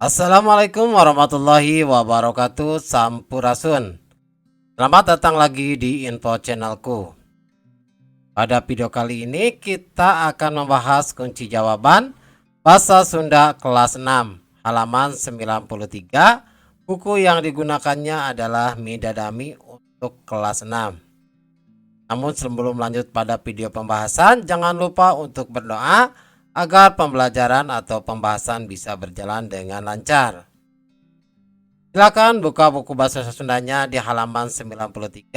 Assalamualaikum warahmatullahi wabarakatuh. Sampurasun. Selamat datang lagi di info channelku. Pada video kali ini kita akan membahas kunci jawaban bahasa Sunda kelas 6 halaman 93. Buku yang digunakannya adalah Midadami untuk kelas 6. Namun sebelum lanjut pada video pembahasan, jangan lupa untuk berdoa agar pembelajaran atau pembahasan bisa berjalan dengan lancar. Silakan buka buku bahasa Sundanya di halaman 93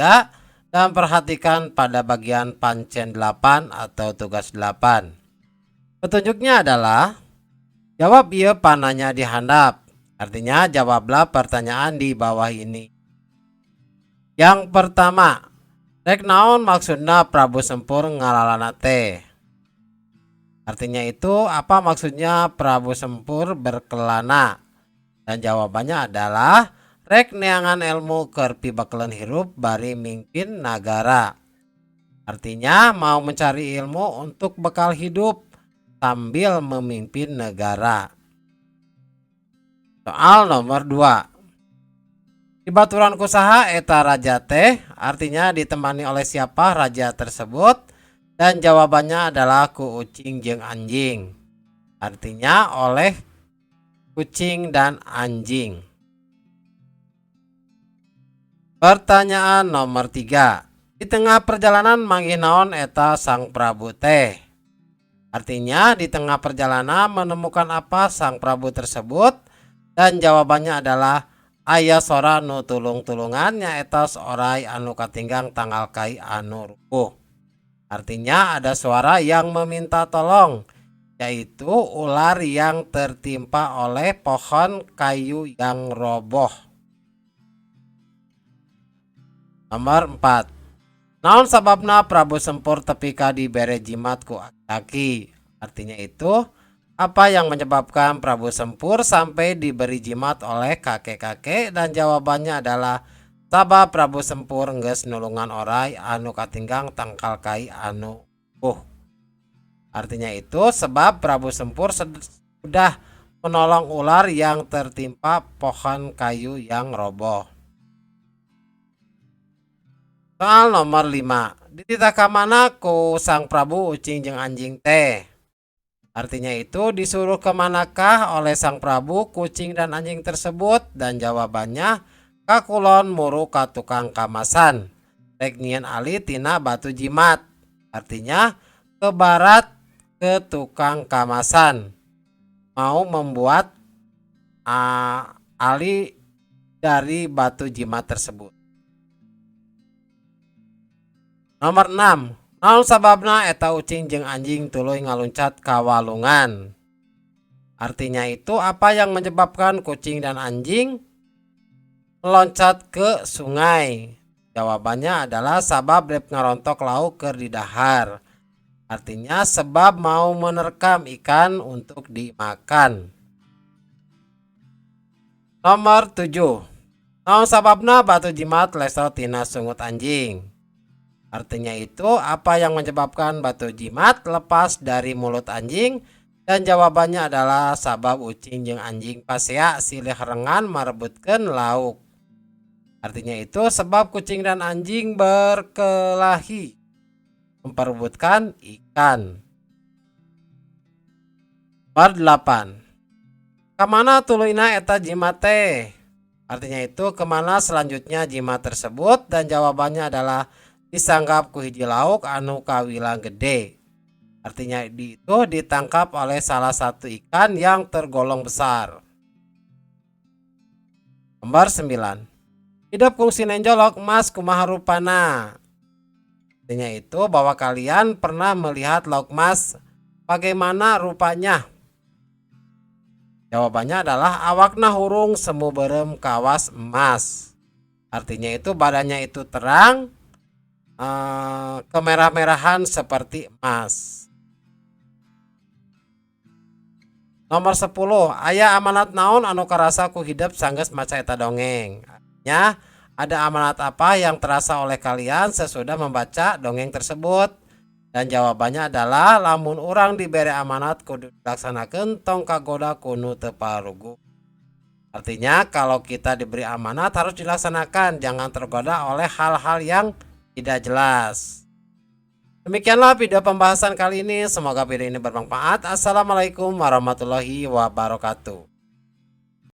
dan perhatikan pada bagian pancen 8 atau tugas 8. Petunjuknya adalah jawab iya pananya di handap. Artinya jawablah pertanyaan di bawah ini. Yang pertama, rek naon maksudna Prabu Sempur ngalalana teh? Artinya itu apa maksudnya Prabu Sempur berkelana? Dan jawabannya adalah rek neangan ilmu keur pibakeuleun hirup bari mingpin nagara. Artinya mau mencari ilmu untuk bekal hidup sambil memimpin negara. Soal nomor 2. Di baturan kusaha eta raja teh, artinya ditemani oleh siapa raja tersebut? Dan jawabannya adalah ku ucing jeung anjing. Artinya oleh kucing dan anjing. Pertanyaan nomor 3. Di tengah perjalanan manggih naon eta sang Prabu teh? Artinya di tengah perjalanan menemukan apa sang Prabu tersebut? Dan jawabannya adalah aya sora nu tulung-tulungan nyaeta oray anu katinggang tanggal kai anu rupuh. Artinya ada suara yang meminta tolong, yaitu ular yang tertimpa oleh pohon kayu yang roboh. Nomor 4. Naon sababna Prabu Sempur tepika dibere jimat ku aki-aki? Artinya itu apa yang menyebabkan Prabu Sempur sampai diberi jimat oleh kakek-kakek? Dan jawabannya adalah sabab Prabu Sempur geus nulungan oray anu katinggang tangkal kai anu Artinya itu sebab Prabu Sempur sudah menolong ular yang tertimpa pohon kayu yang roboh. Soal nomor 5. Dititah ka mana ku sang Prabu ucing jeung anjing teh? Artinya itu disuruh kemanakah oleh sang Prabu kucing dan anjing tersebut? Dan jawabannya kakulon muru ka tukang kamasan. Rek nyieun ali tina batu jimat. Artinya ke barat ke tukang kamasan. Mau membuat ali dari batu jimat tersebut. Nomor 6. Naon sababna eta ucing jeung anjing tuluy ngaluncat ka walungan? Artinya itu apa yang menyebabkan kucing dan anjing meloncat ke sungai? Jawabannya adalah sabab rep ngarontok lauk keur di dahar. Artinya sebab mau menerkam ikan untuk dimakan. Nomor 7. Naon sababna batu jimat lesot tina sungut anjing? Artinya itu apa yang menyebabkan batu jimat lepas dari mulut anjing? Dan jawabannya adalah sabab ucing jeung anjing pasea silih rengan marebutkeun lauk. Artinya itu sebab kucing dan anjing berkelahi memperebutkan ikan. Nomor 8. Kamana tuluina eta jimat teh? Artinya itu kemana selanjutnya jimat tersebut? Dan jawabannya adalah disanggap ku hiji lauk anu kawilang gede. Artinya itu ditangkap oleh salah satu ikan yang tergolong besar. Nomor 9. Hidup kungsi nenjolok emas kumaha rupana? Artinya itu bahwa kalian pernah melihat lauk emas, bagaimana rupanya? Jawabannya adalah awakna hurung semu berem kawas emas. Artinya itu badannya itu terang, kemerah-merahan seperti emas. Nomor 10. Aya amanat naon anu karasa ku hidup sanggeus maca eta dongeng? Artinya ada amanat apa yang terasa oleh kalian sesudah membaca dongeng tersebut? Dan jawabannya adalah lamun urang diberi amanat kudu dilaksanakeun tong kagoda ku nu teu parugu. Artinya kalau kita diberi amanat harus dilaksanakan, jangan tergoda oleh hal-hal yang tidak jelas. Demikianlah video pembahasan kali ini, semoga video ini bermanfaat. Assalamualaikum warahmatullahi wabarakatuh.